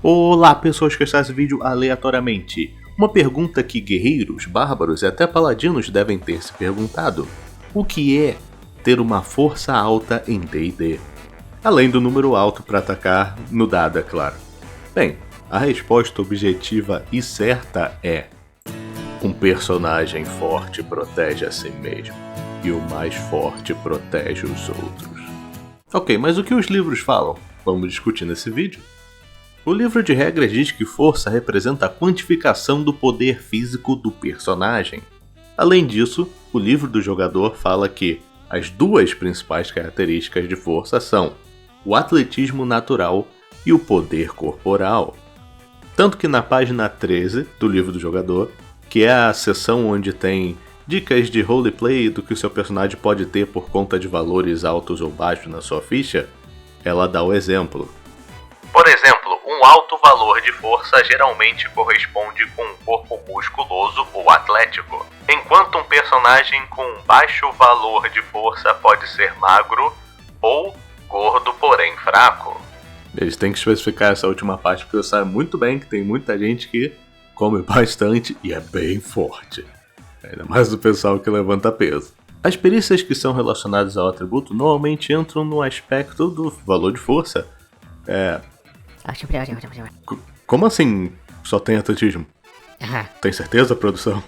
Olá, pessoas que estão nesse vídeo aleatoriamente. Uma pergunta que guerreiros, bárbaros e até paladinos devem ter se perguntado. O que é ter uma força alta em D&D? Além do número alto para atacar no dado, é claro. Bem, a resposta objetiva e certa é: um personagem forte protege a si mesmo, e o mais forte protege os outros. Ok, mas o que os livros falam? Vamos discutir nesse vídeo. O livro de regras diz que força representa a quantificação do poder físico do personagem. Além disso, o livro do jogador fala que as duas principais características de força são o atletismo natural e o poder corporal. Tanto que na página 13 do livro do jogador, que é a seção onde tem dicas de roleplay do que o seu personagem pode ter por conta de valores altos ou baixos na sua ficha, ela dá o exemplo. Por exemplo, um alto valor de força geralmente corresponde com um corpo musculoso ou atlético, enquanto um personagem com um baixo valor de força pode ser magro ou gordo, porém fraco. Eles têm que especificar essa última parte porque eu sei muito bem que tem muita gente que come bastante e é bem forte. Ainda mais o pessoal que levanta peso. As perícias que são relacionadas ao atributo normalmente entram no aspecto do valor de força. Como assim só tem atletismo? Tem certeza, produção?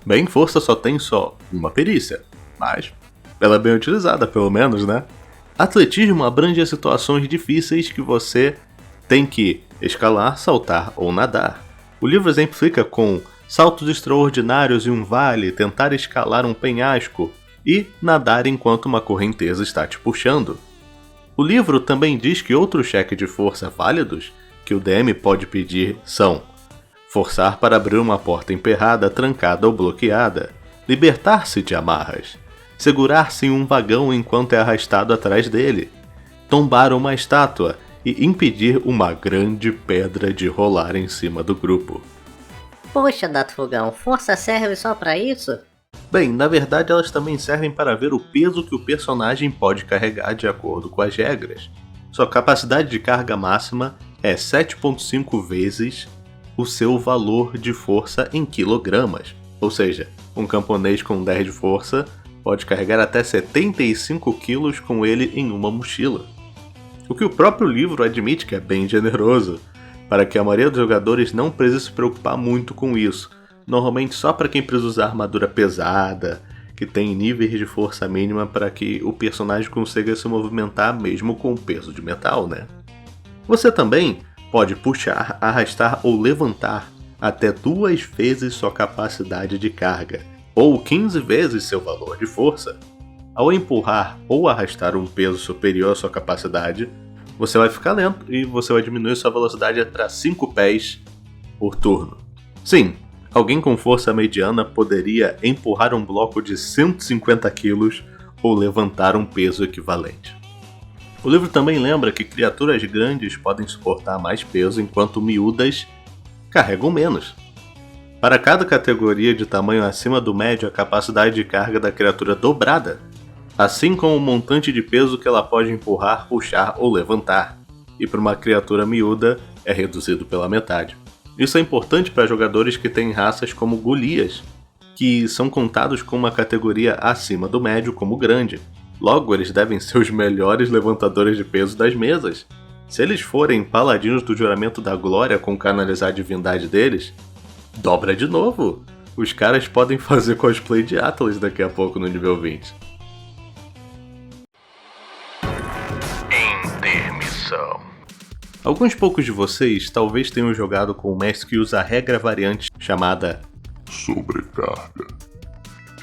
Bem, força só tem uma perícia, mas ela é bem utilizada, pelo menos, né? Atletismo abrange as situações difíceis que você tem que escalar, saltar ou nadar. O livro exemplifica com saltos extraordinários em um vale, tentar escalar um penhasco e nadar enquanto uma correnteza está te puxando. O livro também diz que outros cheques de força válidos que o DM pode pedir são: forçar para abrir uma porta emperrada, trancada ou bloqueada, libertar-se de amarras, segurar-se em um vagão enquanto é arrastado atrás dele, tombar uma estátua e impedir uma grande pedra de rolar em cima do grupo. Poxa, Dato Fogão, força serve só pra isso? Bem, na verdade elas também servem para ver o peso que o personagem pode carregar de acordo com as regras. Sua capacidade de carga máxima é 7,5 vezes o seu valor de força em quilogramas. Ou seja, um camponês com 10 de força pode carregar até 75 quilos com ele em uma mochila. O que o próprio livro admite que é bem generoso, para que a maioria dos jogadores não precise se preocupar muito com isso. Normalmente só para quem precisa usar armadura pesada, que tem níveis de força mínima para que o personagem consiga se movimentar mesmo com o peso de metal, né? Você também pode puxar, arrastar ou levantar até 2 vezes sua capacidade de carga, ou 15 vezes seu valor de força. Ao empurrar ou arrastar um peso superior à sua capacidade, você vai ficar lento e você vai diminuir sua velocidade para 5 pés por turno. Sim, alguém com força mediana poderia empurrar um bloco de 150 kg ou levantar um peso equivalente. O livro também lembra que criaturas grandes podem suportar mais peso enquanto miúdas carregam menos. Para cada categoria de tamanho acima do médio, a capacidade de carga da criatura é dobrada, assim como o montante de peso que ela pode empurrar, puxar ou levantar, e para uma criatura miúda é reduzido pela metade. Isso é importante para jogadores que têm raças como Golias, que são contados com uma categoria acima do médio como grande. Logo, eles devem ser os melhores levantadores de peso das mesas. Se eles forem paladinos do juramento da glória com canalizar a divindade deles, dobra de novo! Os caras podem fazer cosplay de Atlas daqui a pouco no nível 20. Intermissão. Alguns poucos de vocês talvez tenham jogado com um mestre que usa a regra variante chamada sobrecarga.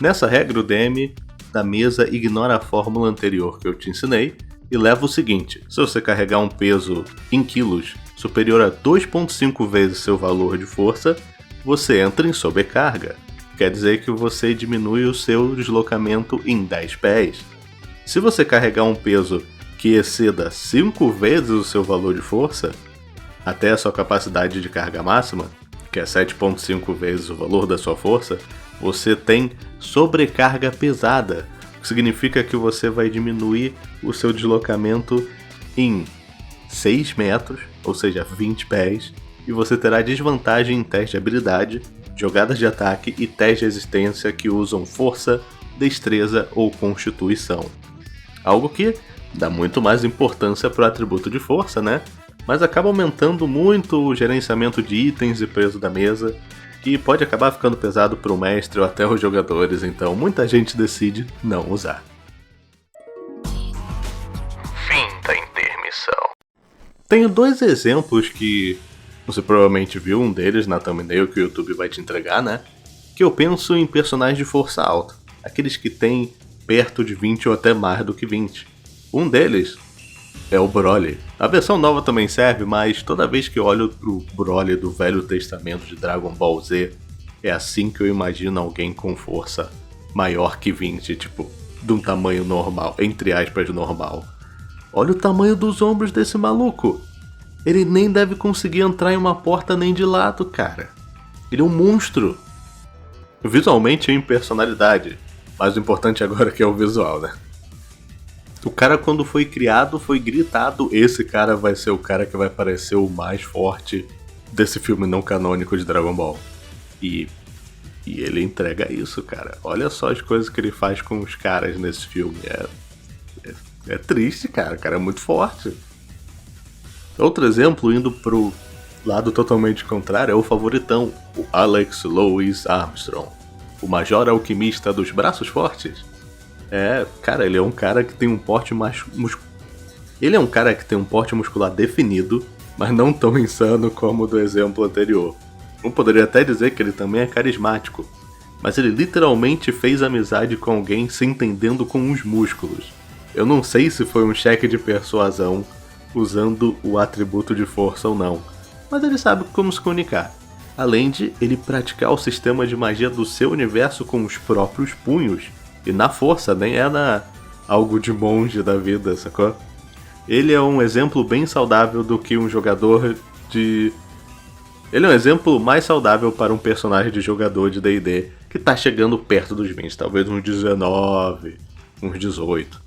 Nessa regra, o DM da mesa ignora a fórmula anterior que eu te ensinei e leva o seguinte: se você carregar um peso em quilos superior a 2,5 vezes seu valor de força, você entra em sobrecarga. Quer dizer que você diminui o seu deslocamento em 10 pés. Se você carregar um peso que exceda 5 vezes o seu valor de força, até a sua capacidade de carga máxima, que é 7,5 vezes o valor da sua força, você tem sobrecarga pesada, o que significa que você vai diminuir o seu deslocamento em 6 metros, ou seja, 20 pés, e você terá desvantagem em teste de habilidade, jogadas de ataque e teste de resistência que usam força, destreza ou constituição. Algo que dá muito mais importância para o atributo de força, né? Mas acaba aumentando muito o gerenciamento de itens e peso da mesa, que pode acabar ficando pesado para o mestre ou até os jogadores, então muita gente decide não usar. Fim da intermissão. Tenho 2 exemplos que você provavelmente viu, um deles na thumbnail que o YouTube vai te entregar, né? Que eu penso em personagens de força alta, aqueles que têm perto de 20 ou até mais do que 20. Um deles é o Broly. A versão nova também serve, mas toda vez que eu olho pro Broly do Velho Testamento de Dragon Ball Z, é assim que eu imagino alguém com força maior que 20, tipo, de um tamanho normal, entre aspas, normal. Olha o tamanho dos ombros desse maluco. Ele nem deve conseguir entrar em uma porta nem de lado, cara. Ele é um monstro. Visualmente e em personalidade, mas o importante agora é que é o visual, né? O cara, quando foi criado, foi gritado: esse cara vai ser o cara que vai parecer o mais forte desse filme não canônico de Dragon Ball. E ele entrega isso, cara. Olha só as coisas que ele faz com os caras nesse filme. É triste, cara. O cara é muito forte. Outro exemplo, indo pro lado totalmente contrário, é o favoritão, o Alex Louis Armstrong, o major alquimista dos braços fortes. Cara, ele é um cara que tem um porte Ele é um cara que tem um porte muscular definido, mas não tão insano como o do exemplo anterior. Eu poderia até dizer que ele também é carismático, mas ele literalmente fez amizade com alguém se entendendo com os músculos. Eu não sei se foi um cheque de persuasão usando o atributo de força ou não, mas ele sabe como se comunicar. Além de ele praticar o sistema de magia do seu universo com os próprios punhos. E na força, nem é algo de monge da vida, sacou? Ele é um exemplo bem saudável do que um jogador de... Ele é um exemplo mais saudável para um personagem de jogador de D&D que tá chegando perto dos 20, talvez uns 19, uns 18.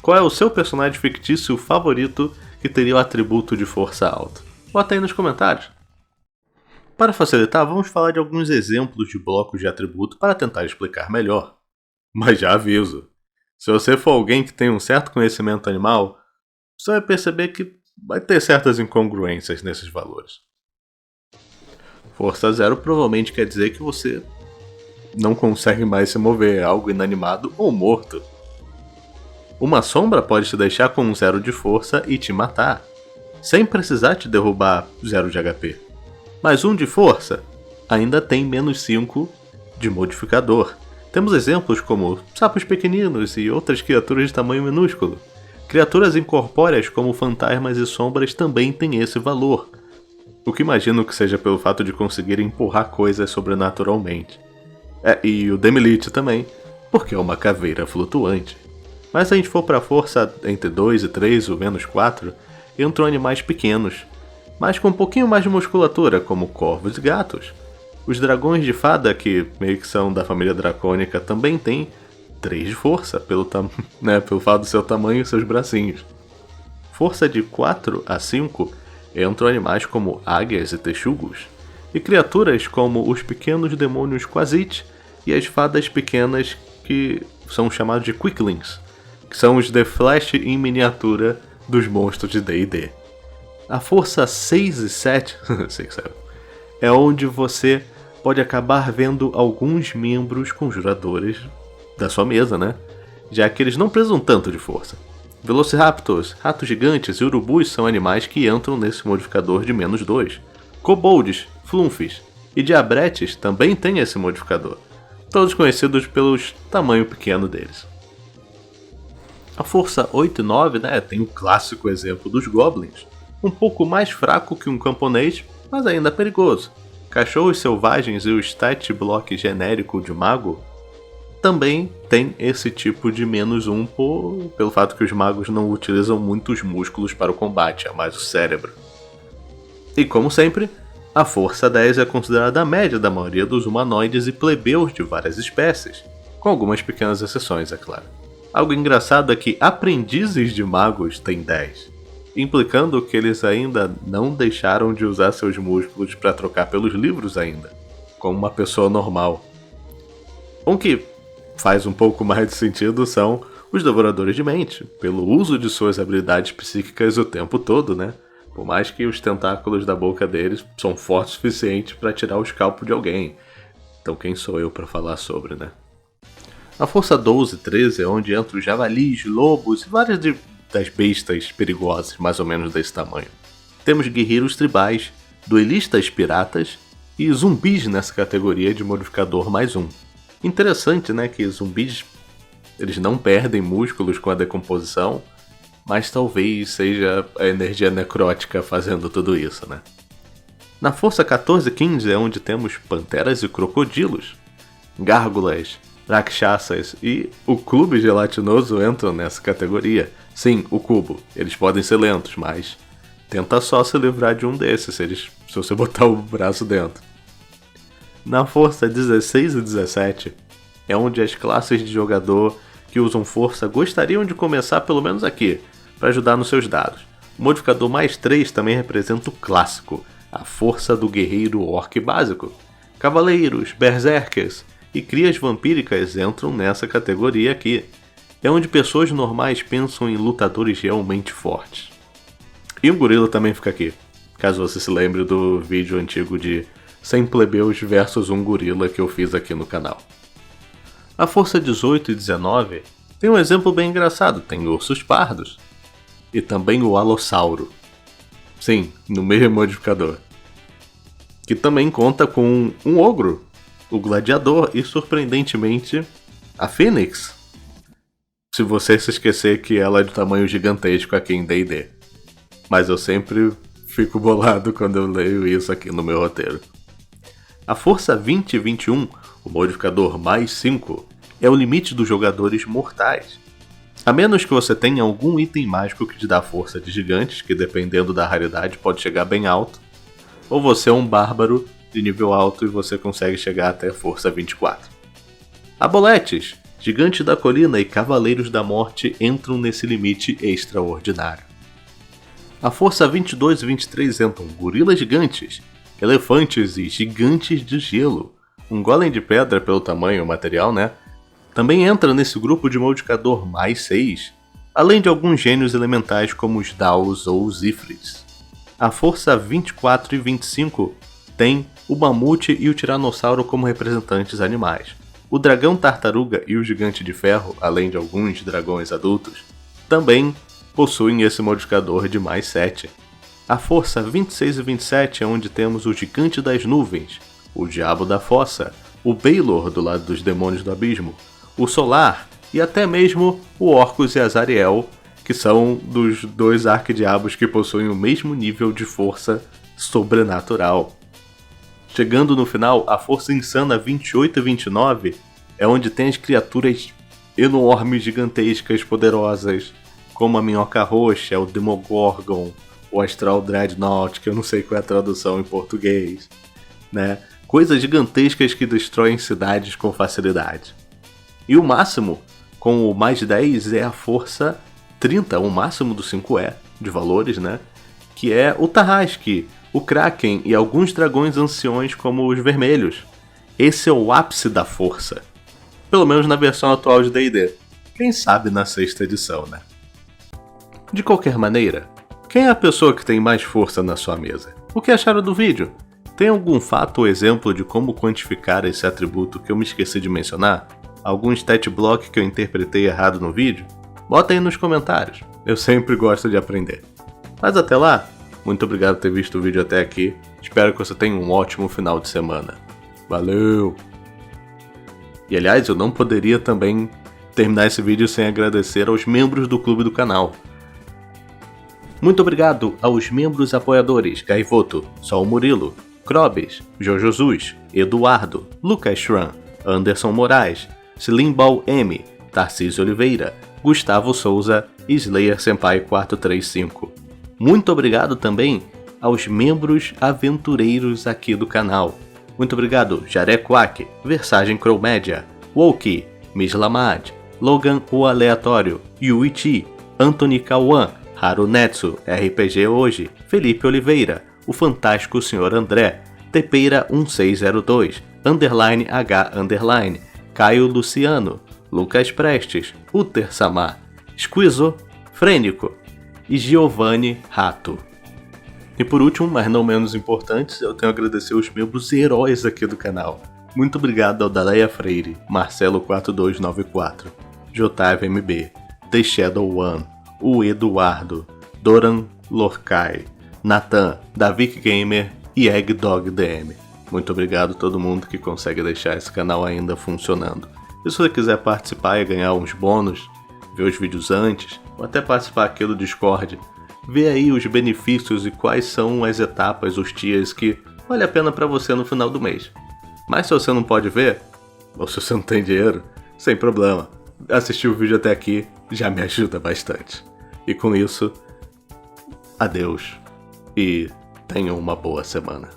Qual é o seu personagem fictício favorito que teria o atributo de força alta? Bota aí nos comentários. Para facilitar, vamos falar de alguns exemplos de blocos de atributo para tentar explicar melhor. Mas já aviso, se você for alguém que tem um certo conhecimento animal, você vai perceber que vai ter certas incongruências nesses valores. Força 0 provavelmente quer dizer que você não consegue mais se mover, é algo inanimado ou morto. Uma sombra pode te deixar com 0 de força e te matar, sem precisar te derrubar 0 de HP. Mas 1 de força ainda tem menos 5 de modificador. Temos exemplos como sapos pequeninos e outras criaturas de tamanho minúsculo. Criaturas incorpóreas como fantasmas e sombras também têm esse valor, o que imagino que seja pelo fato de conseguir empurrar coisas sobrenaturalmente. E o Demilite também, porque é uma caveira flutuante. Mas se a gente for para a força entre 2 e 3 ou menos 4, entram animais pequenos, mas com um pouquinho mais de musculatura, como corvos e gatos. Os dragões de fada, que meio que são da família dracônica, também têm 3 de força, pelo fato do seu tamanho e seus bracinhos. Força de 4 a 5 entram animais como águias e texugos, e criaturas como os pequenos demônios Quasit e as fadas pequenas que são chamados de Quicklings, que são os The Flash em miniatura dos monstros de D&D. A força 6 e 7 é onde você pode acabar vendo alguns membros conjuradores da sua mesa, né? Já que eles não precisam tanto de força. Velociraptors, ratos gigantes e urubus são animais que entram nesse modificador de menos 2. Kobolds, flunfies e diabretes também têm esse modificador, todos conhecidos pelos tamanho pequeno deles. A força 8 e 9, tem o clássico exemplo dos goblins, um pouco mais fraco que um camponês, mas ainda perigoso. Cachorros selvagens e o stat block genérico de mago também tem esse tipo de menos 1 pelo fato que os magos não utilizam muitos músculos para o combate, é mais o cérebro. E como sempre, a força 10 é considerada a média da maioria dos humanoides e plebeus de várias espécies, com algumas pequenas exceções, é claro. Algo engraçado é que aprendizes de magos têm 10, implicando que eles ainda não deixaram de usar seus músculos para trocar pelos livros ainda, como uma pessoa normal. O que faz um pouco mais de sentido são os devoradores de mente, pelo uso de suas habilidades psíquicas o tempo todo, né? Por mais que os tentáculos da boca deles são fortes o suficiente para tirar o escalpo de alguém. Então quem sou eu para falar sobre, né? A força 12 e 13 é onde entram os javalis, lobos e várias das bestas perigosas, mais ou menos desse tamanho. Temos guerreiros tribais, duelistas piratas e zumbis nessa categoria de modificador mais 1. Interessante, né, que zumbis eles não perdem músculos com a decomposição, mas talvez seja a energia necrótica fazendo tudo isso, né? Na força 14 e 15 é onde temos panteras e crocodilos, gárgulas, rakshasas e o clube gelatinoso entram nessa categoria. Sim, o cubo. Eles podem ser lentos, mas tenta só se livrar de um desses se você botar o braço dentro. Na força 16 e 17 é onde as classes de jogador que usam força gostariam de começar pelo menos aqui, para ajudar nos seus dados. O modificador mais 3 também representa o clássico, a força do guerreiro orc básico. Cavaleiros, berserkers e crias vampíricas entram nessa categoria aqui. É onde pessoas normais pensam em lutadores realmente fortes. E um gorila também fica aqui, caso você se lembre do vídeo antigo de 100 plebeus versus um gorila que eu fiz aqui no canal. A força 18 e 19 tem um exemplo bem engraçado, tem ursos pardos. E também o alossauro. Sim, no mesmo modificador. Que também conta com um ogro, o gladiador e, surpreendentemente, a fênix. Se você se esquecer que ela é de tamanho gigantesco aqui em D&D. Mas eu sempre fico bolado quando eu leio isso aqui no meu roteiro. A força 20 e 21, o modificador mais 5, é o limite dos jogadores mortais. A menos que você tenha algum item mágico que te dá força de gigantes, que dependendo da raridade pode chegar bem alto, ou você é um bárbaro de nível alto e você consegue chegar até força 24. Aboletes, gigantes da colina e cavaleiros da morte entram nesse limite extraordinário. A força 22 e 23 entram gorilas gigantes, elefantes e gigantes de gelo. Um golem de pedra pelo tamanho e material, né? Também entra nesse grupo de modificador mais 6, além de alguns gênios elementais como os Daus ou os Ifrits. A força 24 e 25 tem o mamute e o tiranossauro como representantes animais. O dragão tartaruga e o gigante de ferro, além de alguns dragões adultos, também possuem esse modificador de mais 7. A força 26 e 27 é onde temos o gigante das nuvens, o diabo da fossa, o Baelor do lado dos demônios do abismo, o Solar e até mesmo o Orcus e Azariel, que são dos dois arquidiabos que possuem o mesmo nível de força sobrenatural. Chegando no final, a força insana 28 e 29 é onde tem as criaturas enormes, gigantescas, poderosas, como a minhoca roxa, o Demogorgon, o Astral Dreadnought, que eu não sei qual é a tradução em português, né? Coisas gigantescas que destroem cidades com facilidade. E o máximo, com o mais 10, é a força 30, o máximo do 5E de valores, né? Que é o Tarrasque, o Kraken e alguns dragões anciões como os vermelhos. Esse é o ápice da força. Pelo menos na versão atual de D&D. Quem sabe na 6ª edição, né? De qualquer maneira, quem é a pessoa que tem mais força na sua mesa? O que acharam do vídeo? Tem algum fato ou exemplo de como quantificar esse atributo que eu me esqueci de mencionar? Algum stat block que eu interpretei errado no vídeo? Bota aí nos comentários, eu sempre gosto de aprender. Mas até lá, muito obrigado por ter visto o vídeo até aqui, espero que você tenha um ótimo final de semana. Valeu! E aliás, eu não poderia também terminar esse vídeo sem agradecer aos membros do clube do canal. Muito obrigado aos membros apoiadores Gaivoto, Sol Murilo, Krobes, Jojosus, Eduardo, Lucas Schran, Anderson Moraes, Slimbal M, Tarcísio Oliveira, Gustavo Souza e Slayer Senpai 435. Muito obrigado também aos membros aventureiros aqui do canal. Muito obrigado Jarequak, Versagem Crowmédia, Woki, Mislamad, Logan o Aleatório, Yuichi, Anthony Kawan, Harunetsu, RPG Hoje, Felipe Oliveira, o fantástico Sr. André, Tepeira1602, _H_, Caio Luciano, Lucas Prestes, Uter Samar, Esquizofrênico e Giovanni Rato. E por último, mas não menos importantes, eu tenho a agradecer os membros heróis aqui do canal. Muito obrigado ao Daleia Freire, Marcelo4294, JVMB, The Shadow One, o Eduardo, Doran Lorcai, Nathan, Davik Gamer e Egg Dog DM. Muito obrigado a todo mundo que consegue deixar esse canal ainda funcionando. E se você quiser participar e ganhar uns bônus, ver os vídeos antes, ou até participar aqui do Discord, ver aí os benefícios e quais são as etapas, os tiers que vale a pena para você no final do mês. Mas se você não pode ver, ou se você não tem dinheiro, sem problema. Assistir o vídeo até aqui já me ajuda bastante. E com isso, adeus e tenham uma boa semana.